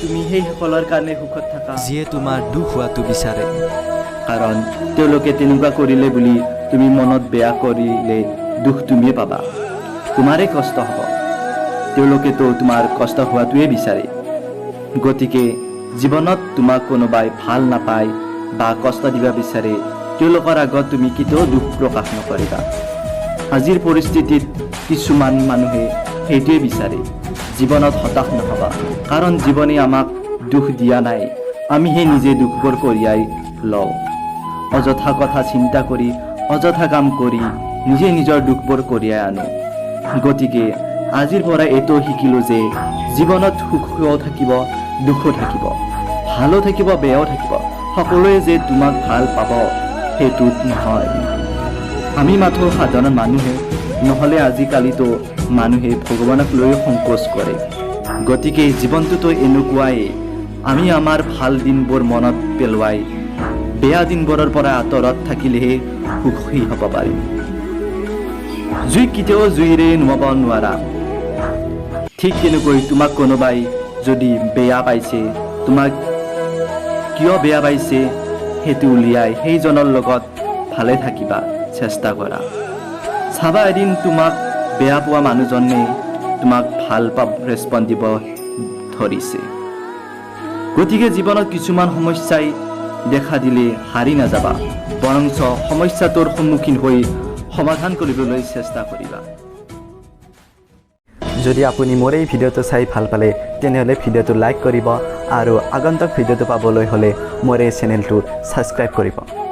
তুমি সেই সকলৰ কাৰণে সুখত থাকা যিয়ে তোমাৰ দুখ হোৱাটো বিচাৰে কাৰণ তেওঁলোকে তেনেকুৱা কৰিলে বুলি তুমি মনত বেয়া কৰিলে দুখ তুমিয়ে পাবা তোমাৰে কষ্ট হ'ব তেওঁলোকেতো তোমাৰ কষ্ট হোৱাটোৱে বিচাৰে গতিকে জীৱনত তোমাক কোনোবাই ভাল নাপায় বা কষ্ট দিব বিচাৰে তেওঁলোকৰ আগত তুমি কেতিয়াও দুখ প্ৰকাশ নকৰিবা আজিৰ পৰিস্থিতিত কিছুমান মানুহে সেইটোৱে বিচাৰে জীৱনত হতাশ নহবা কাৰণ জীৱনে আমাক দুখ দিয়া নাই আমিহে নিজে দুখবোৰ কঢ়িয়াই লওঁ অযথা কথা চিন্তা কৰি অযথা কাম কৰি নিজে নিজৰ দুখবোৰ কঢ়িয়াই আনো গতিকে আজিৰ পৰা এইটো শিকিলোঁ যে জীৱনত সুখও থাকিব দুখো থাকিব ভালো থাকিব বেয়াও থাকিব সকলোৱে যে তোমাক ভাল পাব সেইটোত নহয় আমি মাথো সাধাৰণ মানুহে নহ'লে আজিকালিতো মানুহে ভগৱানক লৈ সংকোচ কৰে গতিকে জীৱনটোতো এনেকুৱাই আমি আমাৰ ভাল দিনবোৰ মনত পেলোৱাই বেয়া দিনবোৰৰ পৰা আঁতৰত থাকিলেহে সুখী হ'ব পাৰিম জুই কেতিয়াও জুইৰে নুমাব নোৱাৰা ঠিক তেনেকৈ তোমাক কোনোবাই যদি বেয়া পাইছে তোমাক কিয় বেয়া পাইছে সেইটো উলিয়াই সেইজনৰ লগত ভালে থাকিবা চেষ্টা কৰা চাবা এদিন তোমাক বেয়া পোৱা মানুহজনে তোমাক ভাল ৰেছপন্স দিব ধৰিছে গতিকে জীৱনত কিছুমান সমস্যাই দেখা দিলে হাৰি নাযাবা বৰঞ্চ সমস্যাটোৰ সন্মুখীন হৈ সমাধান কৰিবলৈ চেষ্টা কৰিবা যদি আপুনি মোৰ এই ভিডিঅ'টো চাই ভাল পালে তেনেহ'লে ভিডিঅ'টো লাইক কৰিব আৰু আগন্তুক ভিডিঅ'টো পাবলৈ হ'লে মোৰ এই চেনেলটো ছাবস্ক্ৰাইব কৰিব